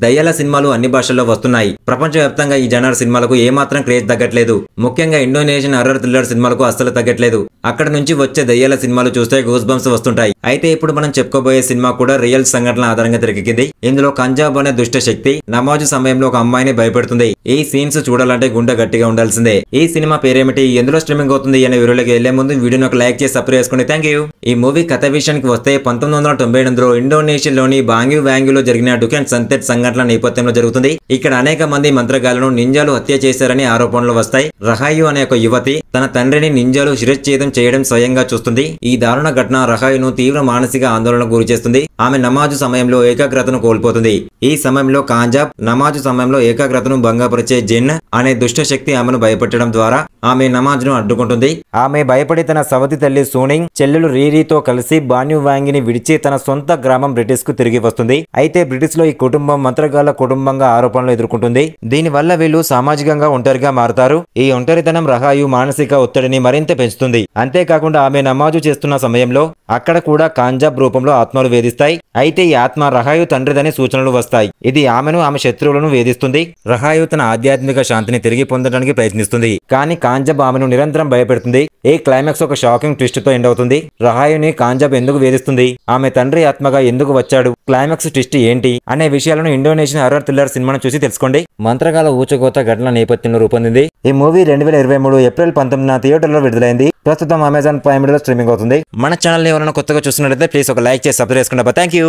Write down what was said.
దయ్యాల సినిమాలు అన్ని భాషల్లో వస్తున్నాయి. ప్రపంచవ్యాప్తంగా ఈ జనర్ సినిమాలకు ఏమాత్రం క్రేజ్ తగ్గట్లేదు. ముఖ్యంగా ఇండోనేషియన్ హర్రర్ థ్రిల్లర్ సినిమాలకు అస్సలు తగ్గట్లేదు. అక్కడ నుంచి వచ్చే దయ్యాల సినిమాలు చూస్తే గూస్ బంప్స్ వస్తుంటాయి. అయితే ఇప్పుడు మనం చెప్పుకోబోయే సినిమా కూడా రియల్ సంఘటనల ఆధారంగా తెరకెక్కింది. ఇందులో కంజాబ్ అనే దుష్ట శక్తి నమాజు సమయంలో ఒక అమ్మాయిని భయపెడుతుంది. ఈ సీన్స్ చూడాలంటే గుండె గట్టిగా ఉండాల్సిందే. ఈ సినిమా పేరేమిటి, ఎందులో స్ట్రీమింగ్ అవుతుంది అనే వివరాలకు వెళ్లే ముందు వీడియోని ఒక లైక్ చేసి సబ్స్క్రైబ్ చేసుకోండి. Thank you. ఈ మూవీ కథ విషయానికి వస్తే 1998లో ఇండోనేషియాలోని బాంగ్యువాంగ్యులో జరిగిన డుకెన్ సంతెట్ సంఘటనల నేపథ్యంలో జరుగుతుంది. ఇక్కడ అనేక మంది మంత్రగాళ్లను నింజాలు హత్య చేశారని ఆరోపణలు వస్తాయి. రహాయు అనే ఒక యువతి తన తండ్రిని నింజాలు శిరచ్ఛేదం చేయడం స్వయంగా చూస్తుంది. ఈ దారుణ ఘటన రహాయును తీవ్ర మానసిక ఆందోళనకు గురిచేస్తుంది. ఆమె నమాజు సమయంలో ఏకాగ్రతను కోల్పోతుంది. ఈ సమయంలో కాంజాబ్ నమాజు సమయంలో ఏకాగ్రతను భంగపరిచే జిన్ అనే దుష్ట శక్తి ఆమెను భయపెట్టడం ద్వారా ఆమె నమాజ్ను అడ్డుకుంటుంది. ఆమె భయపడి తన సవతి తల్లి సోనింగ్, చెల్లెలు రీరీతో కలిసి బాన్యువాంగిని విడిచి తన సొంత గ్రామం బ్రిటిష్ కు తిరిగి వస్తుంది. అయితే బ్రిటిష్ లో ఈ కుటుంబం మంత్రగాళ్ల కుటుంబంగా ఆరోపణలు ఎదుర్కొంటుంది. దీనివల్ల వీళ్ళు సామాజికంగా ఒంటరిగా మారుతారు. ఈ ఒంటరితనం రహాయు మానసిక ఒత్తిడిని మరింత పెంచుతుంది. అంతేకాకుండా ఆమె నమాజు చేస్తున్న సమయంలో అక్కడ కూడా కాంజాబ్ రూపంలో ఆత్మలు వేధిస్తాయి. అయితే ఈ ఆత్మ రహాయు తండ్రిదని సూచనలు వస్తాయి. ఇది ఆమెను ఆమె శత్రువులను వేధిస్తుంది. రహాయు తన ఆధ్యాత్మిక శాంతిని తిరిగి పొందడానికి ప్రయత్నిస్తుంది. కానీ కాంజాబ్ ఆమెను నిరంతరం భయపెడుతుంది. ఈ క్లైమాక్స్ ఒక షాకింగ్ ట్విస్ట్ తో ఎండ్ అవుతుంది. రహాయుని కాంజాబ్ ఎందుకు వేధిస్తుంది, ఆమె తండ్రి ఆత్మగా ఎందుకు వచ్చాడు, క్లైమాక్స్ ట్విస్ట్ ఏంటి అనే విషయాలను ఇండోనేషియన్ హర్రర్ థ్రిల్లర్ సినిమాను చూసి తెలుసుకోండి. మంత్రగాల ఊచకోత ఘటన నేపథ్యంలో రూపొందింది. ఈ మూవీ 2023 ఏప్రిల్ 19 థియేటర్లో విడుదలైంది. ప్రస్తుతం అమెజాన్ ప్రైమ్ వీడియోలో స్ట్రీమింగ్ అవుతుంది. మన ఛానల్ ని ఎవరైనా కొత్తగా చూస్తున్నట్లయితే ప్లీజ్ ఒక లైక్ చేసి సబ్స్క్రైబ్ చేసుకోండి. Thank you.